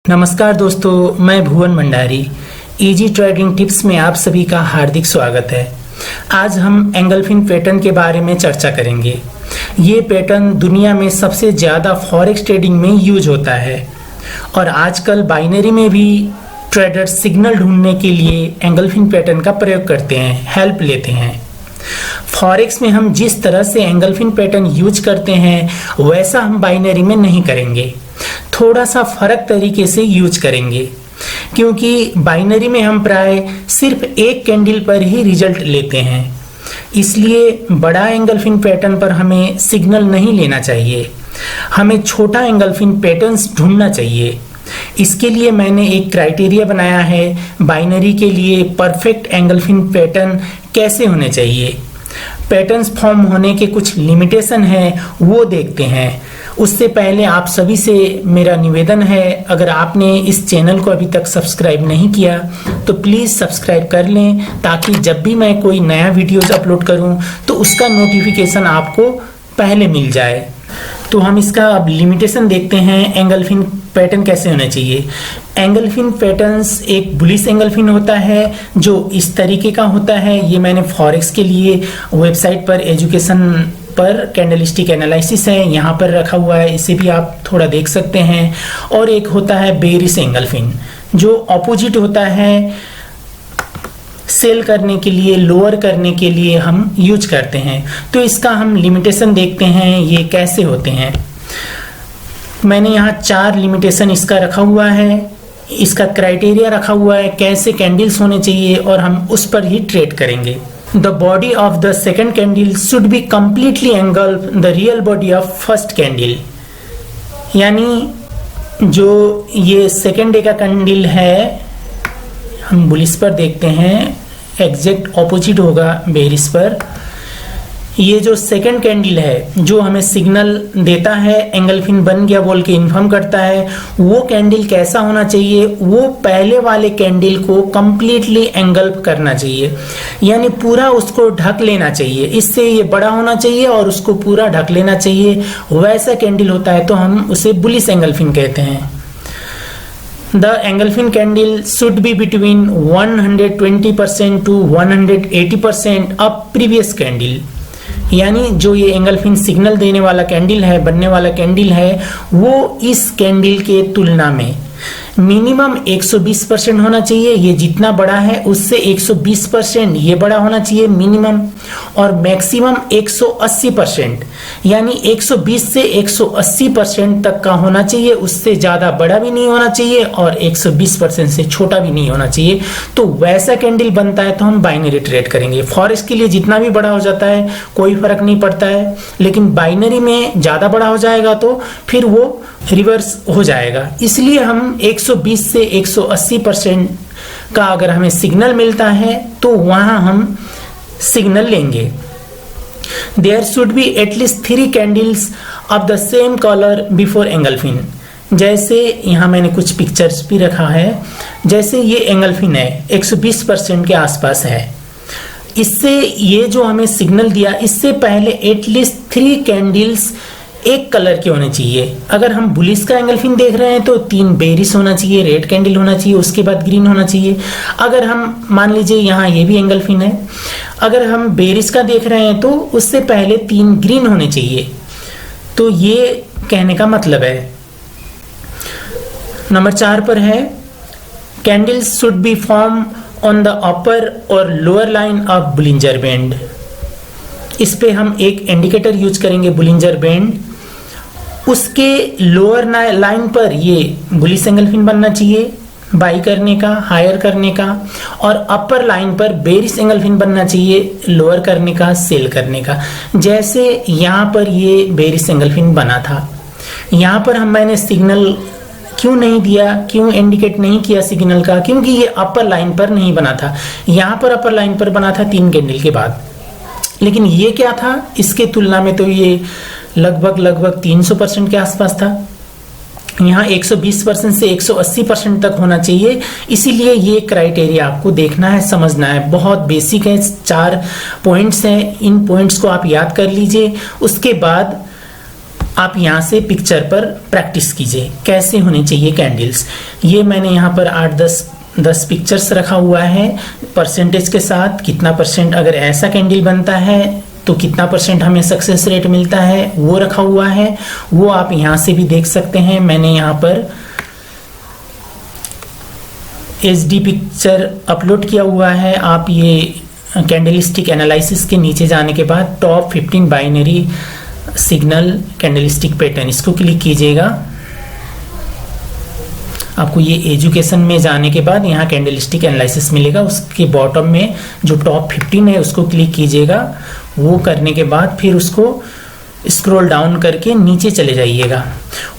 नमस्कार दोस्तों, मैं भुवन भंडारी। इजी ट्रेडिंग टिप्स में आप सभी का हार्दिक स्वागत है। आज हम एंगल्फिन पैटर्न के बारे में चर्चा करेंगे। ये पैटर्न दुनिया में सबसे ज़्यादा फॉरेक्स ट्रेडिंग में यूज होता है और आजकल बाइनरी में भी ट्रेडर्स सिग्नल ढूंढने के लिए एंगल्फिन पैटर्न का प्रयोग करते हैं, हेल्प लेते हैं। फॉरेक्स में हम जिस तरह से एंगल्फिन पैटर्न यूज करते हैं वैसा हम बाइनरी में नहीं करेंगे, थोड़ा सा फर्क तरीके से यूज करेंगे, क्योंकि बाइनरी में हम प्राय सिर्फ एक कैंडल पर ही रिजल्ट लेते हैं। इसलिए बड़ा एंगल्फिन पैटर्न पर हमें सिग्नल नहीं लेना चाहिए, हमें छोटा एंगल्फिन पैटर्न्स ढूंढना चाहिए। इसके लिए मैंने एक क्राइटेरिया बनाया है बाइनरी के लिए परफेक्ट एंगल्फिन पैटर्न कैसे होने चाहिए। पैटर्न्स फॉर्म होने के कुछ लिमिटेशन है, वो देखते हैं। उससे पहले आप सभी से मेरा निवेदन है, अगर आपने इस चैनल को अभी तक सब्सक्राइब नहीं किया तो प्लीज़ सब्सक्राइब कर लें, ताकि जब भी मैं कोई नया वीडियोज अपलोड करूं तो उसका नोटिफिकेशन आपको पहले मिल जाए। तो हम इसका अब लिमिटेशन देखते हैं, एंगल्फिन पैटर्न कैसे होना चाहिए। एंगल्फिन पैटर्न्स एक बुलिश एंगल्फिन होता है जो इस तरीके का होता है। ये मैंने फॉरेक्स के लिए वेबसाइट पर एजुकेशन पर कैंडलस्टिक एनालिसिस है, यहाँ पर रखा हुआ है, इसे भी आप थोड़ा देख सकते हैं। और एक होता है बेरिश एंगल्फिन जो ऑपोजिट होता है, सेल करने के लिए, लोअर करने के लिए हम यूज करते हैं। तो इसका हम लिमिटेशन देखते हैं, ये कैसे होते हैं। मैंने यहाँ 4 लिमिटेशन इसका रखा हुआ है, इसका क्राइटेरिया रखा हुआ है, कैसे कैंडल्स होने चाहिए और हम उस पर ही ट्रेड करेंगे। The body of the second candle should be completely engulf the real body of first candle। यानी जो ये सेकेंड डे का कैंडल है, हम बुलिश पर देखते हैं, एग्जैक्ट ऑपोजिट होगा बेरिश पर। ये जो सेकेंड कैंडल है जो हमें सिग्नल देता है, एंगल्फिन बन गया बोल के इन्फॉर्म करता है, वो कैंडल कैसा होना चाहिए, वो पहले वाले कैंडल को कंप्लीटली एंगल्फ करना चाहिए, यानी पूरा उसको ढक लेना चाहिए। इससे ये बड़ा होना चाहिए और उसको पूरा ढक लेना चाहिए। वैसा कैंडल होता है तो हम उसे बुलिश एंगल्फिन कहते हैं। The engulfing candle should be between 120% to 180% of previous candle। यानी जो ये एंगल्फिन सिग्नल देने वाला कैंडल है, बनने वाला कैंडल है, वो इस कैंडल के तुलना में मिनिमम 120% होना चाहिए। ये जितना बड़ा है उससे 120% ये बड़ा होना चाहिए मिनिमम, और मैक्सिमम 180%, यानी 120 से 180% तक का होना चाहिए। उससे ज़्यादा बड़ा भी नहीं होना चाहिए और 120% से छोटा भी नहीं होना चाहिए। तो वैसा कैंडल बनता है तो हम बाइनरी ट्रेड करेंगे। फॉरेक्स के लिए जितना भी बड़ा हो जाता है कोई फर्क नहीं पड़ता है, लेकिन बाइनरी में ज़्यादा बड़ा हो जाएगा तो फिर वो रिवर्स हो जाएगा। इसलिए हम 120 से 180% का अगर हमें सिग्नल मिलता है तो वहां हम सिग्नल लेंगे। There should be at least 3 candles of the same colour before engulfing. जैसे यहाँ मैंने कुछ पिक्चर्स भी रखा है, जैसे ये एंगल्फिन है 120% के आसपास है। इससे ये जो हमें सिग्नल दिया, इससे पहले एटलीस्ट 3 कैंडल्स एक कलर के होने चाहिए। अगर हम बुलिश का एंगल्फिन देख रहे हैं तो 3 बेरिश होना चाहिए, रेड कैंडल होना चाहिए, उसके बाद ग्रीन होना चाहिए। अगर हम मान लीजिए यहाँ ये भी एंगल्फिन है, अगर हम बेरिश का देख रहे हैं तो उससे पहले 3 ग्रीन होने चाहिए। तो ये कहने का मतलब है। नंबर 4 पर है, candles should be form on the upper और lower line of Bollinger band. इस पे हम एक इंडिकेटर यूज करेंगे, बुलिंजर बैंड। उसके लोअर लाइन पर ये बुलिश एंगल्फिन बनना चाहिए बाई करने का, हायर करने का, और अपर लाइन पर बेरिश एंगल्फिन बनना चाहिए लोअर करने का, सेल करने का। जैसे यहाँ पर ये बेरिश एंगल्फिन बना था, यहाँ पर मैंने सिग्नल क्यों नहीं दिया, क्यों इंडिकेट नहीं किया सिग्नल का, क्योंकि ये अपर लाइन पर नहीं बना था। यहाँ पर अपर लाइन पर बना था 3 कैंडल के बाद, लेकिन ये क्या था, इसके तुलना में तो ये लगभग 300% के आसपास था। यहाँ 120% से 180% तक होना चाहिए। इसीलिए ये क्राइटेरिया आपको देखना है, समझना है। बहुत बेसिक है, 4 पॉइंट्स हैं, इन पॉइंट्स को आप याद कर लीजिए। उसके बाद आप यहाँ से पिक्चर पर प्रैक्टिस कीजिए कैसे होने चाहिए कैंडल्स। ये मैंने यहाँ पर 8-10 पिक्चर्स रखा हुआ है परसेंटेज के साथ, कितना परसेंट अगर ऐसा कैंडल बनता है तो कितना परसेंट हमें सक्सेस रेट मिलता है वो रखा हुआ है। वो आप यहाँ से भी देख सकते हैं। मैंने यहाँ पर HD पिक्चर अपलोड किया हुआ है। आप ये कैंडलस्टिक एनालिसिस के नीचे जाने के बाद top 15 binary signal candlestick pattern, इसको क्लिक कीजिएगा। आपको ये एजुकेशन में जाने के बाद यहाँ कैंडलस्टिक एनालिसिस मिलेगा, उसके बॉटम में जो टॉप 15 है उसको क्लिक कीजिएगा। वो करने के बाद फिर उसको स्क्रॉल डाउन करके नीचे चले जाइएगा।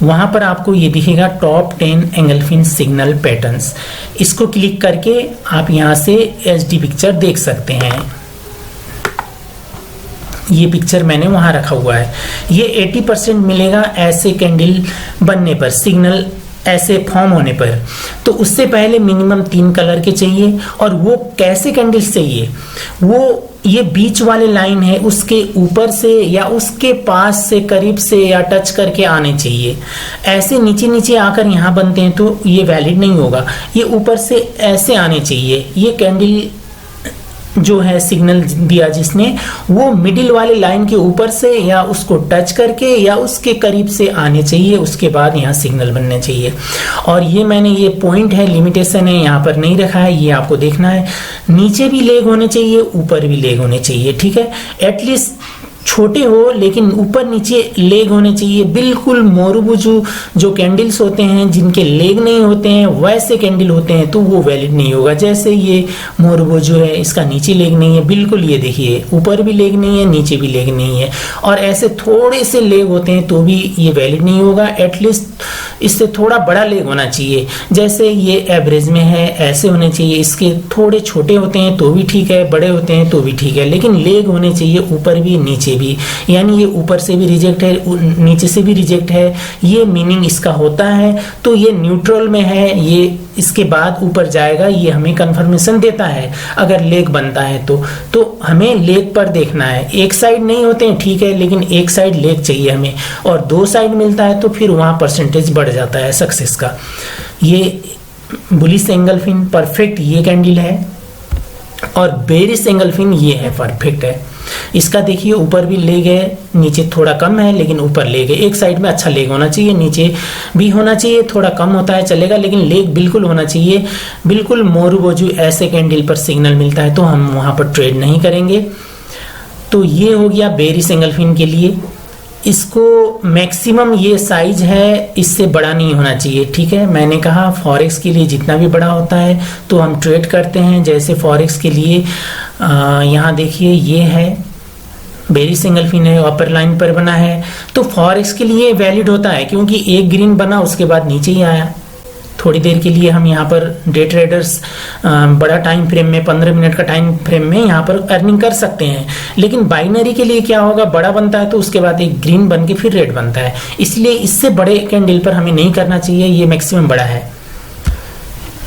वहां पर आपको ये दिखेगा टॉप 10 एंगल्फिन सिग्नल पैटर्न्स, इसको क्लिक करके आप यहाँ से HD पिक्चर देख सकते हैं। ये पिक्चर मैंने वहां रखा हुआ है। ये 80% मिलेगा ऐसे कैंडल बनने पर, सिग्नल ऐसे फॉर्म होने पर। तो उससे पहले मिनिमम 3 कलर के चाहिए। और वो कैसे कैंडल्स चाहिए, वो ये बीच वाले लाइन है उसके ऊपर से या उसके पास से करीब से या टच करके आने चाहिए। ऐसे नीचे नीचे आकर यहाँ बनते हैं तो ये वैलिड नहीं होगा। ये ऊपर से ऐसे आने चाहिए। ये कैंडल जो है सिग्नल दिया जिसने, वो मिडिल वाले लाइन के ऊपर से या उसको टच करके या उसके करीब से आने चाहिए, उसके बाद यहाँ सिग्नल बनने चाहिए। और ये मैंने ये पॉइंट है, लिमिटेशन है, यहाँ पर नहीं रखा है, ये आपको देखना है। नीचे भी लेग होने चाहिए, ऊपर भी लेग होने चाहिए, ठीक है। एटलीस्ट छोटे हो लेकिन ऊपर नीचे लेग होने चाहिए। बिल्कुल मोरुबुजू जो कैंडल्स होते हैं जिनके लेग नहीं होते हैं वैसे कैंडल होते हैं तो वो वैलिड नहीं होगा। जैसे ये मोरुबुजू है, इसका नीचे लेग नहीं है, बिल्कुल ये देखिए ऊपर भी लेग नहीं है नीचे भी लेग नहीं है। और ऐसे थोड़े से लेग होते हैं तो भी ये वैलिड नहीं होगा। एटलीस्ट इससे थोड़ा बड़ा लेग होना चाहिए। जैसे ये एवरेज में है ऐसे होने चाहिए। इसके थोड़े छोटे होते हैं तो भी ठीक है, बड़े होते हैं तो भी ठीक है, लेकिन लेग होने चाहिए ऊपर भी नीचे भी। यानी ये ऊपर से भी रिजेक्ट है, नीचे से भी रिजेक्ट है, ये मीनिंग इसका होता है। तो ये न्यूट्रल में है, ये इसके बाद ऊपर जाएगा, ये हमें कंफर्मेशन देता है अगर लेग बनता है तो हमें लेग पर देखना है। एक साइड नहीं होते हैं ठीक है, लेकिन एक साइड लेग चाहिए हमें, और 2 साइड मिलता है तो फिर वहां परसेंटेज बढ़ जाता है सक्सेस का। ये बुलिश एंगल्फिन परफेक्ट ये कैंडल है, और बेरिश एंगल्फिन ये है परफेक्ट है। इसका देखिए ऊपर भी लेग है, नीचे थोड़ा कम है लेकिन ऊपर लेग है। एक साइड में अच्छा लेग होना चाहिए, नीचे भी होना चाहिए, थोड़ा कम होता है चलेगा लेकिन लेग बिल्कुल होना चाहिए। बिल्कुल मोरुबुजू ऐसे कैंडल पर सिग्नल मिलता है तो हम वहां पर ट्रेड नहीं करेंगे। तो ये हो गया बेरिश एंगल्फिन के लिए। इसको मैक्सिमम ये साइज है, इससे बड़ा नहीं होना चाहिए, ठीक है। मैंने कहा फॉरेक्स के लिए जितना भी बड़ा होता है तो हम ट्रेड करते हैं। जैसे फॉरेक्स के लिए यहाँ देखिए ये है बेरिश एंगल्फिन है, अपर लाइन पर बना है, तो फॉरेक्स के लिए वैलिड होता है क्योंकि एक ग्रीन बना उसके बाद नीचे ही आया। थोड़ी देर के लिए हम यहाँ पर डे ट्रेडर्स बड़ा टाइम फ्रेम में 15 मिनट का टाइम फ्रेम में यहाँ पर अर्निंग कर सकते हैं। लेकिन बाइनरी के लिए क्या होगा, बड़ा बनता है तो उसके बाद एक ग्रीन बन के फिर रेड बनता है, इसलिए इससे बड़े कैंडल पर हमें नहीं करना चाहिए। ये मैक्सिमम बड़ा है।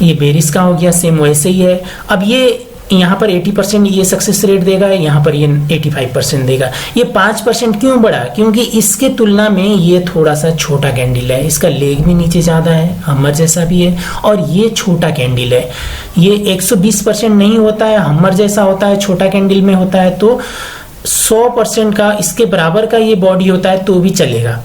ये बेरिश का हो गया, सेम वैसे ही है। अब ये यहाँ पर 80% ये सक्सेस रेट देगा, यहाँ पर ये 85% देगा। ये 5% क्यों बढ़ा, क्योंकि इसके तुलना में ये थोड़ा सा छोटा कैंडल है, इसका लेग भी नीचे ज़्यादा है, हम्मर जैसा भी है, और ये छोटा कैंडल है। ये 120% नहीं होता है, हम्मर जैसा होता है, छोटा कैंडल में होता है तो 100% का इसके बराबर का ये बॉडी होता है तो भी चलेगा,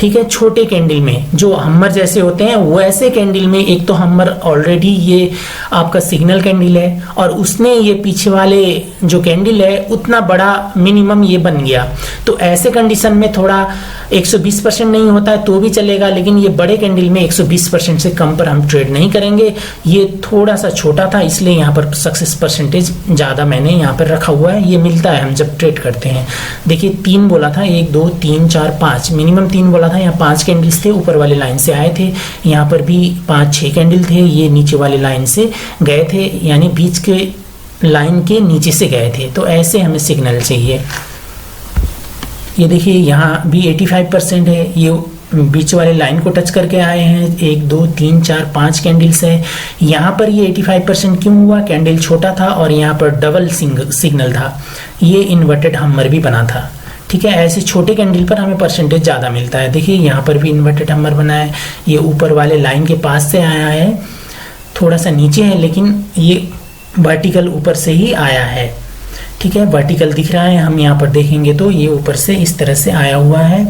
ठीक है। छोटे कैंडल में जो हम्मर जैसे होते हैं वैसे कैंडल में एक तो हम्मर ऑलरेडी ये आपका सिग्नल कैंडल है, और उसने ये पीछे वाले जो कैंडल है उतना बड़ा मिनिमम ये बन गया। तो ऐसे कंडीशन में थोड़ा 120% नहीं होता है तो भी चलेगा, लेकिन ये बड़े कैंडल में 120% से कम पर हम ट्रेड नहीं करेंगे। ये थोड़ा सा छोटा था इसलिए यहाँ पर सक्सेस परसेंटेज ज़्यादा मैंने यहाँ पर रखा हुआ है। ये मिलता है हम जब ट्रेड करते हैं। देखिए 3 बोला था, 1 2 3 4 5, मिनिमम 3 बोला था। यहाँ 5 कैंडल्स थे, ऊपर वाले लाइन से आए थे। यहाँ पर भी 5-6 कैंडल थे, ये नीचे वाले लाइन से गए थे, यानी बीच के लाइन के नीचे से गए थे। तो ऐसे हमें सिग्नल चाहिए। ये देखिए यहाँ भी 85% है, ये बीच वाले लाइन को टच करके आए हैं। 1 2 3 4 5 कैंडल्स है। यहाँ पर ये 85% क्यों हुआ, कैंडल छोटा था और यहाँ पर डबल सिग्नल था, ये इन्वर्टेड हम्मर भी बना था, ठीक है, ऐसे छोटे कैंडल पर हमें परसेंटेज ज़्यादा मिलता है। देखिए यहाँ पर भी इन्वर्टेड हैमर बना है, ये ऊपर वाले लाइन के पास से आया है, थोड़ा सा नीचे है लेकिन ये वर्टिकल ऊपर से ही आया है। ठीक है, वर्टिकल दिख रहा है, हम यहाँ पर देखेंगे तो ये ऊपर से इस तरह से आया हुआ है।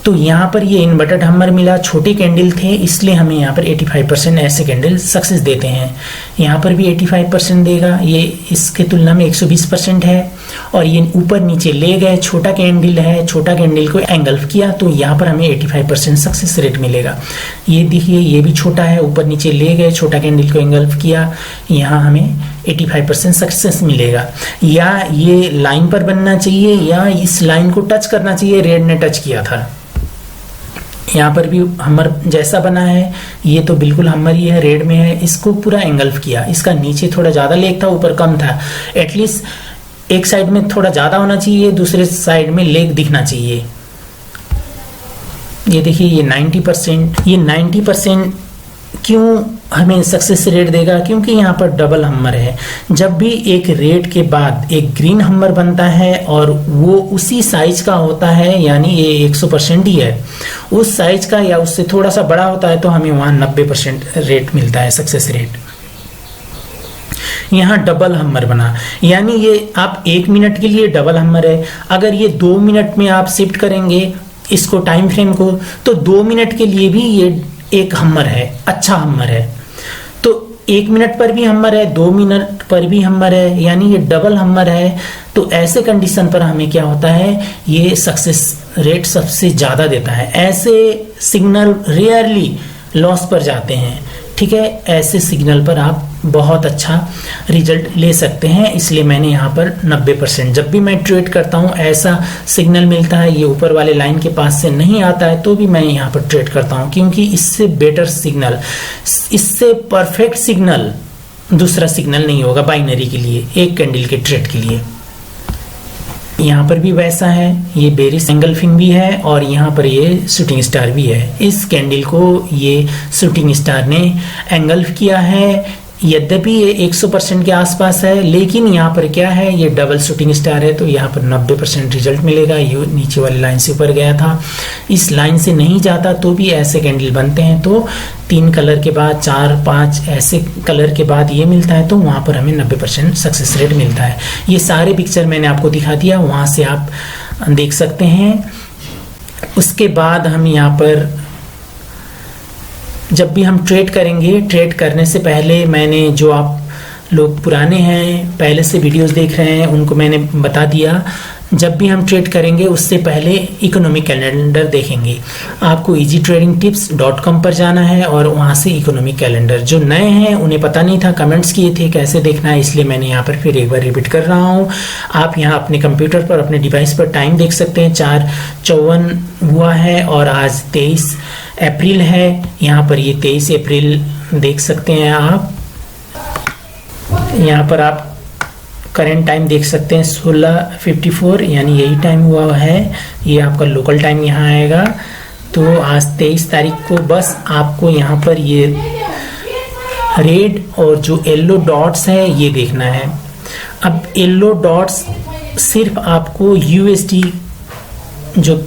तो यहाँ पर ये इन्वर्टेड हैमर मिला, छोटे कैंडल थे इसलिए हमें यहाँ पर 85% ऐसे कैंडल सक्सेस देते हैं। यहाँ पर भी 85% देगा, ये इसके तुलना में 120% है। और ये ऊपर नीचे ले गए, छोटा कैंडल है, छोटा कैंडल को एंगल्फ किया तो यहाँ पर हमें 85% सक्सेस रेट मिलेगा। ये देखिए ये भी छोटा है, ऊपर नीचे ले गए, छोटा कैंडल को एंगल्फ किया, यहाँ हमें 85% सक्सेस मिलेगा। या ये लाइन पर बनना चाहिए या इस लाइन को टच करना चाहिए, रेड ने टच किया था। यहाँ पर भी हमर जैसा बना है, ये तो बिल्कुल हमर ही है, रेड में है, इसको पूरा एंगल्फ किया। इसका नीचे थोड़ा ज़्यादा लेग था, ऊपर कम था। एटलीस्ट एक साइड में थोड़ा ज़्यादा होना चाहिए, दूसरे साइड में लेग दिखना चाहिए। ये देखिए ये 90%, ये 90% क्यों हमें सक्सेस रेट देगा? क्योंकि यहाँ पर डबल हम्मर है। जब भी एक रेड के बाद एक ग्रीन हम्मर बनता है और वो उसी साइज का होता है, यानी ये 100% ही है, उस साइज का या उससे थोड़ा सा बड़ा होता है तो हमें वहाँ 90% रेट मिलता है, सक्सेस रेट। यहाँ डबल हम्मर बना, यानी ये आप 1 मिनट के लिए डबल हम्मर है। अगर ये 2 मिनट में आप शिफ्ट करेंगे इसको, टाइम फ्रेम को, तो 2 मिनट के लिए भी ये एक हम्मर है, अच्छा हम्मर है। तो 1 मिनट पर भी हम्मर है, 2 मिनट पर भी हम्मर है, यानी ये डबल हम्मर है। तो ऐसे कंडीशन पर हमें क्या होता है, ये सक्सेस रेट सबसे ज़्यादा देता है। ऐसे सिग्नल रेयरली लॉस पर जाते हैं। ठीक है, ऐसे सिग्नल पर आप बहुत अच्छा रिजल्ट ले सकते हैं। इसलिए मैंने यहाँ पर 90%, जब भी मैं ट्रेड करता हूँ ऐसा सिग्नल मिलता है, ये ऊपर वाले लाइन के पास से नहीं आता है तो भी मैं यहाँ पर ट्रेड करता हूँ, क्योंकि इससे बेटर सिग्नल, इससे परफेक्ट सिग्नल दूसरा सिग्नल नहीं होगा बाइनरी के लिए, एक कैंडल के ट्रेड के लिए। यहाँ पर भी वैसा है, ये बेरिश एंगल्फिंग भी है और यहाँ पर ये शूटिंग स्टार भी है। इस कैंडल को ये शूटिंग स्टार ने एंगल्फ किया है, यद्यपि ये 100% के आसपास है, लेकिन यहाँ पर क्या है, ये डबल शूटिंग स्टार है तो यहाँ पर 90% रिजल्ट मिलेगा। ये नीचे वाली लाइन से ऊपर गया था, इस लाइन से नहीं जाता तो भी ऐसे कैंडल बनते हैं। तो 3 कलर के बाद 4-5 ऐसे कलर के बाद ये मिलता है तो वहाँ पर हमें 90% सक्सेस रेट मिलता है। ये सारे पिक्चर मैंने आपको दिखा दिया, वहाँ से आप देख सकते हैं। उसके बाद हम यहाँ पर जब भी हम ट्रेड करेंगे, ट्रेड करने से पहले मैंने, जो आप लोग पुराने हैं पहले से वीडियोस देख रहे हैं, उनको मैंने बता दिया, जब भी हम ट्रेड करेंगे उससे पहले इकोनॉमिक कैलेंडर देखेंगे। आपको easytradingtips.com पर जाना है और वहाँ से इकोनॉमिक कैलेंडर, जो नए हैं उन्हें पता नहीं था, कमेंट्स किए थे कैसे देखना है, इसलिए मैंने यहाँ पर फिर एक बार रिपीट कर रहा हूँ। आप यहाँ अपने कंप्यूटर पर, अपने डिवाइस पर टाइम देख सकते हैं, 4:54 हुआ है और आज 23 अप्रैल है। यहाँ पर ये 23 अप्रैल देख सकते हैं आप। यहाँ पर आप करेंट टाइम देख सकते हैं 16:54, यानी यही टाइम हुआ है। ये आपका लोकल टाइम यहाँ आएगा। तो आज 23 तारीख को बस आपको यहाँ पर ये रेड और जो येलो डॉट्स है ये देखना है। अब येलो डॉट्स सिर्फ आपको यूएसडी जो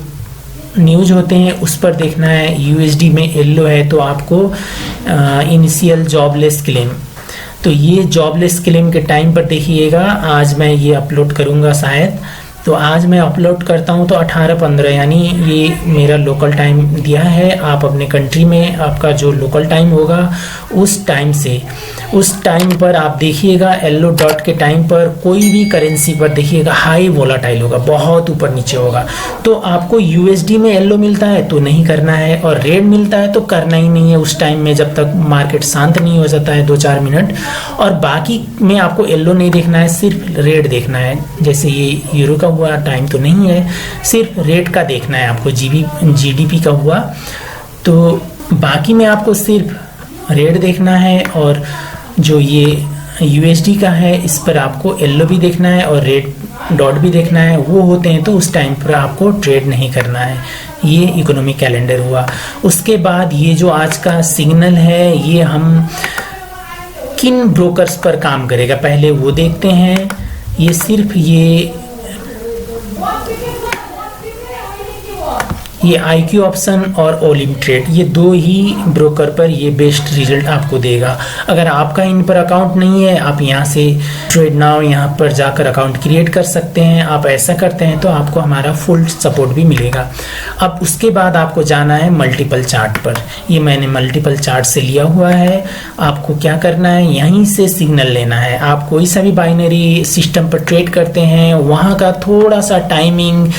न्यूज होते हैं उस पर देखना है। यूएसडी में येलो है तो आपको इनिशियल जॉबलेस क्लेम, तो ये जॉबलेस क्लेम के टाइम पर देखिएगा। आज मैं ये अपलोड करूँगा शायद, तो आज मैं अपलोड करता हूँ तो 18:15, यानी ये मेरा लोकल टाइम दिया है। आप अपने कंट्री में आपका जो लोकल टाइम होगा उस टाइम से, उस टाइम पर आप देखिएगा। येलो डॉट के टाइम पर कोई भी करेंसी पर देखिएगा हाई वोलाटाइल होगा, बहुत ऊपर नीचे होगा। तो आपको यूएसडी में येलो मिलता है तो नहीं करना है, और रेड मिलता है तो करना ही नहीं है उस टाइम में, जब तक मार्केट शांत नहीं हो जाता है 2-4 मिनट। और बाकी में आपको येलो नहीं देखना है, सिर्फ रेड देखना है। जैसे ये यूरो का हुआ टाइम तो नहीं है, सिर्फ रेट का देखना है आपको, जीडीपी का हुआ। तो बाकी में आपको सिर्फ रेट देखना है, और जो ये यूएसडी का है इस पर आपको येलो भी देखना है और रेड डॉट भी देखना है। वो होते हैं तो उस टाइम पर आपको ट्रेड नहीं करना है। ये इकोनॉमिक कैलेंडर हुआ। उसके बाद ये जो आज का सिग्नल है ये हम किन ब्रोकर्स पर काम करेगा पहले वो देखते हैं। ये सिर्फ ये ये IQ ऑप्शन और ओलिम ट्रेड, ये दो ही ब्रोकर पर ये बेस्ट रिजल्ट आपको देगा। अगर आपका इन पर अकाउंट नहीं है, आप यहाँ से ट्रेड नाउ यहाँ पर जाकर अकाउंट क्रिएट कर सकते हैं। आप ऐसा करते हैं तो आपको हमारा फुल सपोर्ट भी मिलेगा। अब उसके बाद आपको जाना है मल्टीपल चार्ट पर। ये मैंने मल्टीपल चार्ट से लिया हुआ है। आपको क्या करना है, यहीं से सिग्नल लेना है। आप कोई सा भी बाइनरी सिस्टम पर ट्रेड करते हैं, वहाँ का थोड़ा सा टाइमिंग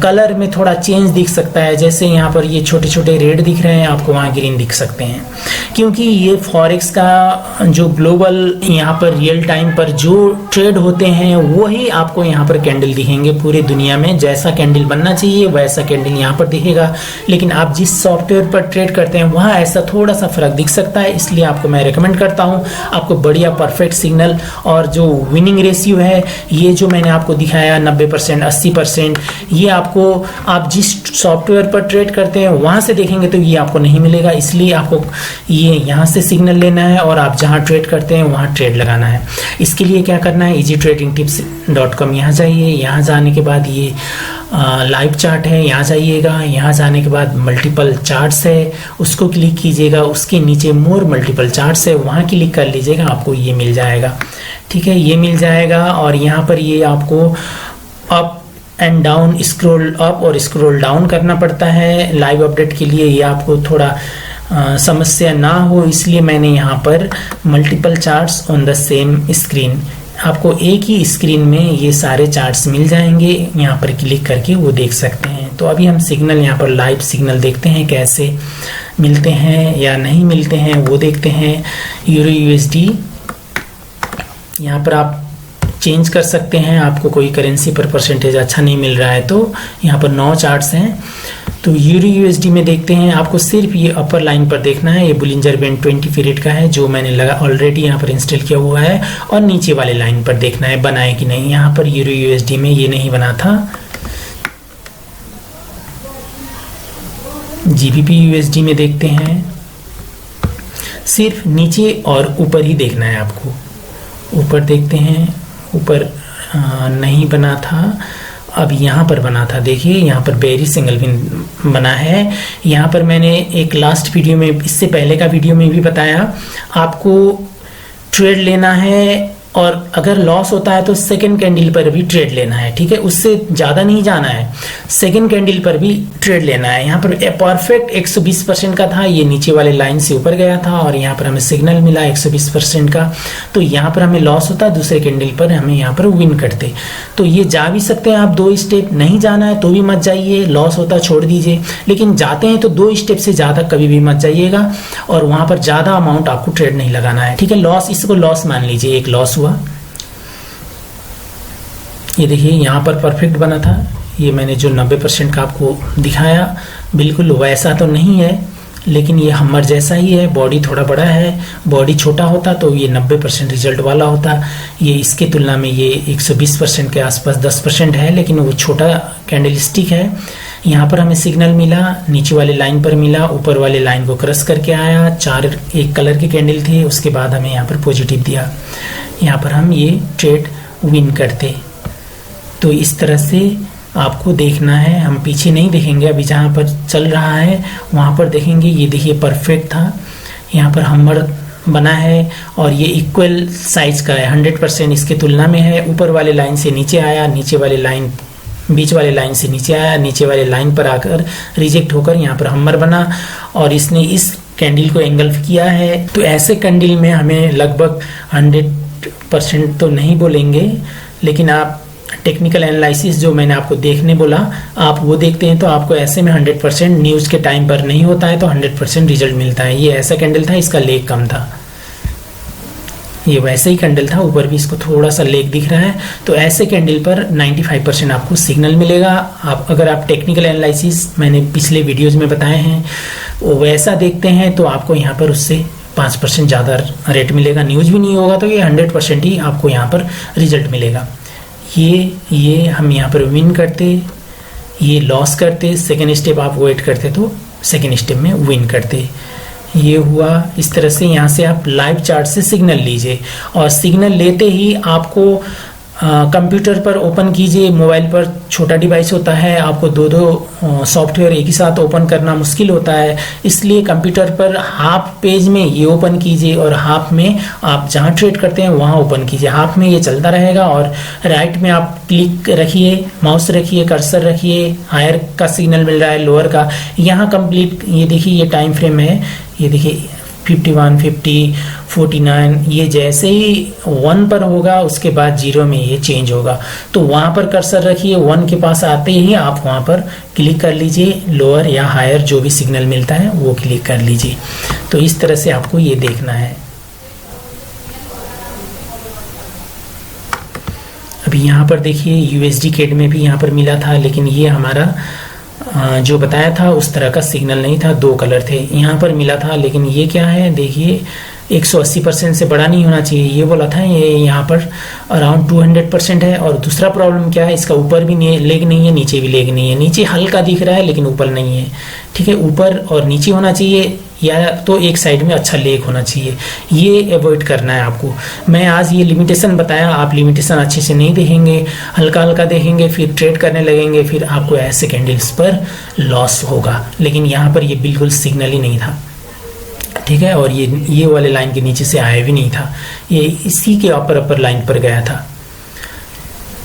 कलर में थोड़ा चेंज दिख सकता है। जैसे यहाँ पर ये छोटे छोटे रेड दिख रहे हैं, आपको वहाँ ग्रीन दिख सकते हैं, क्योंकि ये फॉरेक्स का जो ग्लोबल यहाँ पर रियल टाइम पर जो ट्रेड होते हैं वही आपको यहाँ पर कैंडल दिखेंगे पूरी दुनिया में। जैसा कैंडल बनना चाहिए वैसा कैंडल यहाँ पर दिखेगा, लेकिन आप जिस सॉफ्टवेयर पर ट्रेड करते हैं वहाँ ऐसा थोड़ा सा फर्क दिख सकता है। इसलिए आपको मैं रेकमेंड करता हूँ आपको बढ़िया परफेक्ट सिग्नल और जो विनिंग रेशियो है, ये जो मैंने आपको दिखाया 90%, 80%, ये आपको आप जिस सॉफ्टवेयर पर ट्रेड करते हैं वहाँ से देखेंगे तो ये आपको नहीं मिलेगा। इसलिए आपको ये यहाँ से सिग्नल लेना है और आप जहाँ ट्रेड करते हैं वहाँ ट्रेड लगाना है। इसके लिए क्या करना है, easytradingtips.com यहाँ जाइए। यहाँ जाने के बाद ये लाइव चार्ट है, यहाँ जाइएगा। यहाँ जाने के बाद मल्टीपल चार्ट्स है, उसको क्लिक कीजिएगा। उसके नीचे मोर मल्टीपल चार्ट्स है, वहाँ क्लिक कर लीजिएगा, आपको ये मिल जाएगा। ठीक है, ये मिल जाएगा। और यहाँ पर ये आपको up and down, scroll up और स्क्रॉल डाउन करना पड़ता है लाइव अपडेट के लिए। ये आपको थोड़ा समस्या ना हो, इसलिए मैंने यहाँ पर multiple charts on the same screen, आपको एक ही स्क्रीन में ये सारे चार्ट्स मिल जाएंगे। यहाँ पर क्लिक करके वो देख सकते हैं। तो अभी हम सिग्नल यहाँ पर लाइव सिग्नल देखते हैं कैसे मिलते हैं या नहीं मिलते हैं, वो देखते हैं। यूरो USD यहाँ पर आप चेंज कर सकते हैं। आपको कोई करेंसी पर परसेंटेज अच्छा नहीं मिल रहा है तो यहाँ पर 9 चार्ट्स हैं। तो यूरो USD में देखते हैं, आपको सिर्फ ये अपर लाइन पर देखना है। ये बुलिंजर बैंड 20 पीरियड का है जो मैंने लगा ऑलरेडी यहाँ पर इंस्टॉल किया हुआ है, और नीचे वाले लाइन पर देखना है बना है कि नहीं। यहाँ पर यूरो USD में ये नहीं बना था। GBP USD में देखते हैं, सिर्फ नीचे और ऊपर ही देखना है आपको। ऊपर देखते हैं, ऊपर नहीं बना था, अब यहाँ पर बना था। देखिए यहाँ पर बेरी सिंगल विन बना है। यहाँ पर मैंने एक लास्ट वीडियो में, इससे पहले का वीडियो में भी बताया, आपको ट्रेड लेना है और अगर लॉस होता है तो सेकंड कैंडल पर भी ट्रेड लेना है। ठीक है, उससे ज़्यादा नहीं जाना है, सेकंड कैंडल पर भी ट्रेड लेना है। यहाँ पर परफेक्ट 120% का था, ये नीचे वाले लाइन से ऊपर गया था और यहाँ पर हमें सिग्नल मिला 120% का। तो यहाँ पर हमें लॉस होता, दूसरे कैंडल पर हमें यहाँ पर विन करते। तो ये जा भी सकते हैं आप 2 स्टेप, नहीं जाना है तो भी मत जाइए, लॉस होता छोड़ दीजिए। लेकिन जाते हैं तो 2 स्टेप से ज़्यादा कभी भी मत जाइएगा और वहाँ पर ज़्यादा अमाउंट आपको ट्रेड नहीं लगाना है। ठीक है, लॉस, इसको लॉस मान लीजिए, एक लॉस हुआ। ये देखिए यहाँ पर परफेक्ट बना था। ये मैंने जो 90% का आपको दिखाया बिल्कुल वैसा तो नहीं है, लेकिन ये हमर जैसा ही है। बॉडी थोड़ा बड़ा है, बॉडी छोटा होता तो ये 90% रिजल्ट वाला होता। ये इसके तुलना में ये 120% के आसपास 10% है, लेकिन वो छोटा कैंडल स्टिक है। यहाँ पर हमें सिग्नल मिला, नीचे वाले लाइन पर मिला, ऊपर वाले लाइन को क्रॉस करके आया। 4 एक कलर के कैंडल थे, उसके बाद हमें यहाँ पर पॉजिटिव दिया। यहाँ पर हम ये ट्रेड विन करते। तो इस तरह से आपको देखना है, हम पीछे नहीं देखेंगे, अभी जहाँ पर चल रहा है वहाँ पर देखेंगे। ये देखिए परफेक्ट था, यहाँ पर हमर बना है और ये इक्वल साइज का है, 100% इसके तुलना में है। ऊपर वाले लाइन से नीचे आया, नीचे वाले लाइन, बीच वाले लाइन से नीचे आया, नीचे वाले लाइन पर आकर रिजेक्ट होकर यहाँ पर हमर बना और इसने इस कैंडल को एंगल्फ किया है। तो ऐसे कैंडल में हमें लगभग 100% तो नहीं बोलेंगे, लेकिन आप टेक्निकल एनालिसिस जो मैंने आपको देखने बोला, आप वो देखते हैं तो आपको ऐसे में 100% न्यूज़ के टाइम पर नहीं होता है तो 100% रिजल्ट मिलता है। ये ऐसा कैंडल था, इसका लेग कम था, ये वैसे ही कैंडल था, ऊपर भी इसको थोड़ा सा लेग दिख रहा है। तो ऐसे कैंडल पर 95% आपको सिग्नल मिलेगा। आप अगर आप टेक्निकल एनालिसिस मैंने पिछले वीडियोज़ में बताए हैं वो वैसा देखते हैं तो आपको यहाँ पर उससे 5% ज़्यादा रेट मिलेगा। न्यूज़ भी नहीं होगा तो ये 100% ही आपको यहाँ पर रिजल्ट मिलेगा। ये हम यहाँ पर विन करते, ये लॉस करते, सेकेंड स्टेप आप वेट करते तो सेकेंड स्टेप में विन करते। ये हुआ इस तरह से। यहाँ से आप लाइव चार्ट से सिग्नल लीजिए और सिग्नल लेते ही आपको कंप्यूटर पर ओपन कीजिए, मोबाइल पर छोटा डिवाइस होता है, आपको दो सॉफ्टवेयर एक ही साथ ओपन करना मुश्किल होता है, इसलिए कंप्यूटर पर हाफ पेज में ये ओपन कीजिए और हाफ में आप जहाँ ट्रेड करते हैं वहाँ ओपन कीजिए। हाफ में ये चलता रहेगा और राइट में आप क्लिक रखिए, माउस रखिए, कर्सर रखिए, हायर का सिग्नल मिल रहा है, लोअर का यहाँ कंप्लीट, ये देखिए ये टाइम फ्रेम है, ये देखिए 51, 50, 49, ये जैसे ही 1 पर होगा उसके बाद 0 में ये चेंज होगा। तो वहाँ पर कर्सर रखिए, 1 के पास आते ही आप वहाँ पर क्लिक कर लीजिए, लोअर या हायर जो भी सिग्नल मिलता है वो क्लिक कर लीजिए। तो इस तरह से आपको ये देखना है। अभी यहाँ पर देखिए USD CAD में भी यहाँ पर मिला था, लेकिन ये हमारा जो बताया था उस तरह का सिग्नल नहीं था, 2 कलर थे। यहाँ पर मिला था, लेकिन ये क्या है देखिए 180% से बड़ा नहीं होना चाहिए, ये बोला था। ये यहाँ पर अराउंड 200% है। और दूसरा प्रॉब्लम क्या है, इसका ऊपर भी लेग नहीं है, नीचे भी लेग नहीं है। नीचे हल्का दिख रहा है लेकिन ऊपर नहीं है, ठीक है। ऊपर और नीचे होना चाहिए, या तो एक साइड में अच्छा लेग होना चाहिए, ये अवॉइड करना है आपको। मैं आज ये लिमिटेशन बताया, आप लिमिटेशन अच्छे से नहीं देखेंगे, हल्का हल्का देखेंगे, फिर ट्रेड करने लगेंगे, फिर आपको ऐसे कैंडल्स पर लॉस होगा। लेकिन यहाँ पर ये बिल्कुल सिग्नल ही नहीं था, ठीक है। और ये वाले लाइन के नीचे से आया भी नहीं था, ये इसी के अपर लाइन पर गया था।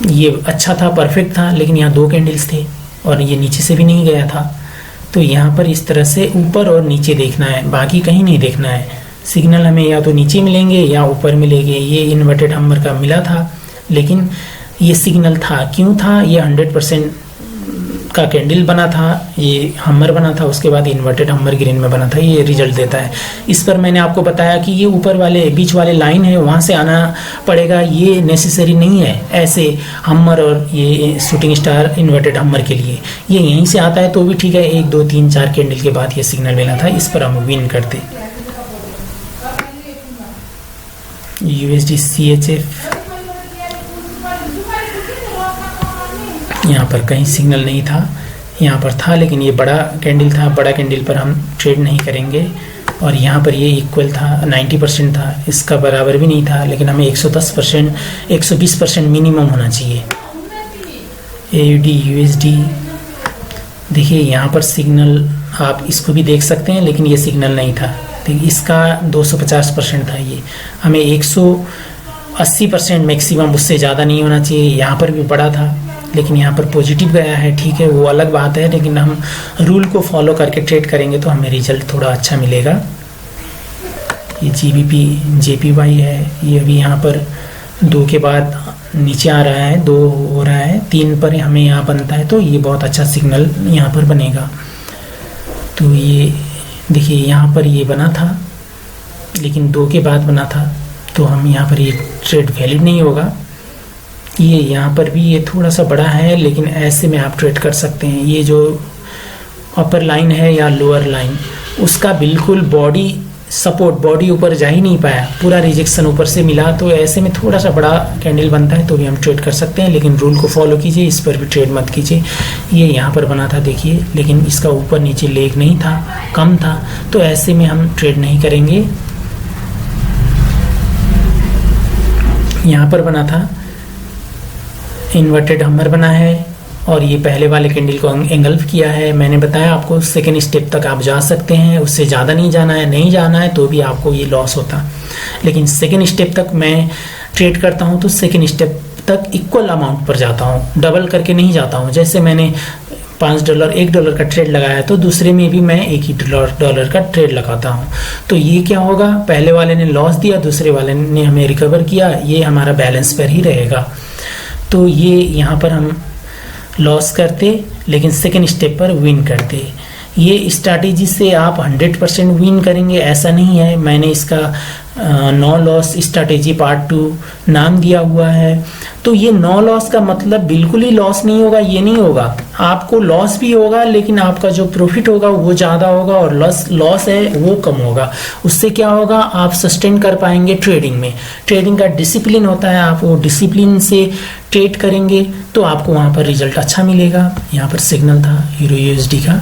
ये अच्छा था, परफेक्ट था, लेकिन यहाँ 2 कैंडल्स थे और ये नीचे से भी नहीं गया था। तो यहाँ पर इस तरह से ऊपर और नीचे देखना है, बाकी कहीं नहीं देखना है। सिग्नल हमें या तो नीचे मिलेंगे या ऊपर मिलेंगे। ये इन्वर्टेड हम्मर का मिला था, लेकिन ये सिग्नल था, क्यों था, ये 100% का कैंडल बना था, ये हम्मर बना था, उसके बाद इन्वर्टेड हम्मर ग्रीन में बना था, ये रिजल्ट देता है। इस पर मैंने आपको बताया कि ये ऊपर वाले बीच वाले लाइन है, वहाँ से आना पड़ेगा, ये नेसेसरी नहीं है। ऐसे हम्मर और ये शूटिंग स्टार इन्वर्टेड हम्मर के लिए ये यहीं से आता है तो भी ठीक है। 1, 2, 3, 4 कैंडल के बाद ये सिग्नल मिला था, इस पर हम विन करते। USD CHF यहाँ पर कहीं सिग्नल नहीं था, यहाँ पर था, लेकिन ये बड़ा कैंडल था, बड़ा कैंडल पर हम ट्रेड नहीं करेंगे। और यहाँ पर ये इक्वल था, 90% था, इसका बराबर भी नहीं था, लेकिन हमें 110%, 120% मिनिमम होना चाहिए। AUD USD देखिए यहाँ पर सिग्नल, आप इसको भी देख सकते हैं, लेकिन ये सिग्नल नहीं था। देखिए इसका 250% था, ये हमें 180% मैक्सिमम, उससे ज़्यादा नहीं होना चाहिए। यहाँ पर भी बड़ा था, लेकिन यहाँ पर पॉजिटिव गया है, ठीक है, वो अलग बात है। लेकिन हम रूल को फॉलो करके ट्रेड करेंगे तो हमें रिजल्ट थोड़ा अच्छा मिलेगा। ये GBP JPY है, ये अभी यहाँ पर 2 के बाद नीचे आ रहा है, 2 हो रहा है, 3 पर हमें यहाँ बनता है, तो ये बहुत अच्छा सिग्नल यहाँ पर बनेगा। तो ये देखिए यहाँ पर ये बना था, लेकिन 2 के बाद बना था, तो हम यहाँ पर ये ट्रेड वैलिड नहीं होगा। ये यहाँ पर भी ये थोड़ा सा बड़ा है, लेकिन ऐसे में आप ट्रेड कर सकते हैं। ये जो अपर लाइन है या लोअर लाइन, उसका बिल्कुल बॉडी सपोर्ट, बॉडी ऊपर जा ही नहीं पाया, पूरा रिजेक्शन ऊपर से मिला, तो ऐसे में थोड़ा सा बड़ा कैंडल बनता है तो भी हम ट्रेड कर सकते हैं। लेकिन रूल को फॉलो कीजिए, इस पर भी ट्रेड मत कीजिए। ये यहाँ पर बना था देखिए, लेकिन इसका ऊपर नीचे लेग नहीं था, कम था, तो ऐसे में हम ट्रेड नहीं करेंगे। यहाँ पर बना था, इन्वर्टेड हम्मर बना है, और ये पहले वाले कैंडल को एंगल्फ किया है। मैंने बताया आपको सेकेंड स्टेप तक आप जा सकते हैं, उससे ज़्यादा नहीं जाना है, नहीं जाना है तो भी आपको ये लॉस होता। लेकिन सेकेंड स्टेप तक मैं ट्रेड करता हूँ तो सेकेंड स्टेप तक इक्वल अमाउंट पर जाता हूँ, डबल करके नहीं जाता हूँ। जैसे मैंने $5 $1 का ट्रेड लगाया तो दूसरे में भी मैं $1 ही का ट्रेड लगाता हूँ। तो ये क्या होगा, पहले वाले ने लॉस दिया, दूसरे वाले ने हमें रिकवर किया, ये हमारा बैलेंस पर ही रहेगा। तो ये यहाँ पर हम लॉस करते, लेकिन सेकेंड स्टेप पर विन करते। ये स्ट्रैटेजी से आप 100% विन करेंगे ऐसा नहीं है। मैंने इसका नो लॉस स्ट्रैटेजी पार्ट 2 नाम दिया हुआ है। तो ये नो लॉस का मतलब बिल्कुल ही लॉस नहीं होगा, ये नहीं होगा। आपको लॉस भी होगा, लेकिन आपका जो प्रॉफिट होगा वो ज़्यादा होगा, और लॉस है वो कम होगा। उससे क्या होगा, आप सस्टेन कर पाएंगे ट्रेडिंग में। ट्रेडिंग का डिसिप्लिन होता है, आप वो डिसिप्लिन से ट्रेड करेंगे तो आपको वहाँ पर रिजल्ट अच्छा मिलेगा। यहाँ पर सिग्नल था यूरो USD का,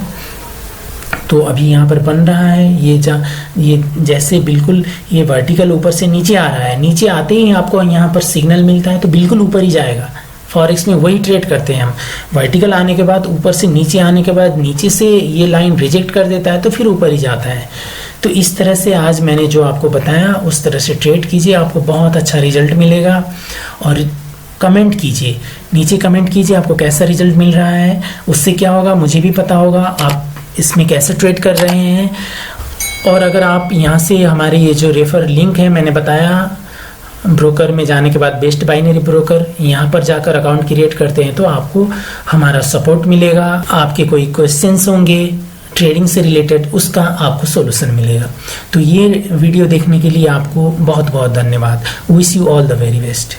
तो अभी यहाँ पर बन रहा है, ये जैसे बिल्कुल ये वर्टिकल ऊपर से नीचे आ रहा है, नीचे आते ही आपको यहाँ पर सिग्नल मिलता है तो बिल्कुल ऊपर ही जाएगा। फॉरेक्स में वही ट्रेड करते हैं हम, वर्टिकल आने के बाद ऊपर से नीचे आने के बाद नीचे से ये लाइन रिजेक्ट कर देता है तो फिर ऊपर ही जाता है। तो इस तरह से आज मैंने जो आपको बताया उस तरह से ट्रेड कीजिए, आपको बहुत अच्छा रिजल्ट मिलेगा। और कमेंट कीजिए, नीचे कमेंट कीजिए आपको कैसा रिजल्ट मिल रहा है, उससे क्या होगा मुझे भी पता होगा आप इसमें कैसे ट्रेड कर रहे हैं। और अगर आप यहाँ से हमारे ये जो रेफर लिंक है मैंने बताया, ब्रोकर में जाने के बाद बेस्ट बाइनरी ब्रोकर, यहाँ पर जाकर अकाउंट क्रिएट करते हैं तो आपको हमारा सपोर्ट मिलेगा। आपके कोई क्वेश्चंस होंगे ट्रेडिंग से रिलेटेड, उसका आपको सॉल्यूशन मिलेगा। तो ये वीडियो देखने के लिए आपको बहुत बहुत धन्यवाद। Wish you all the very best.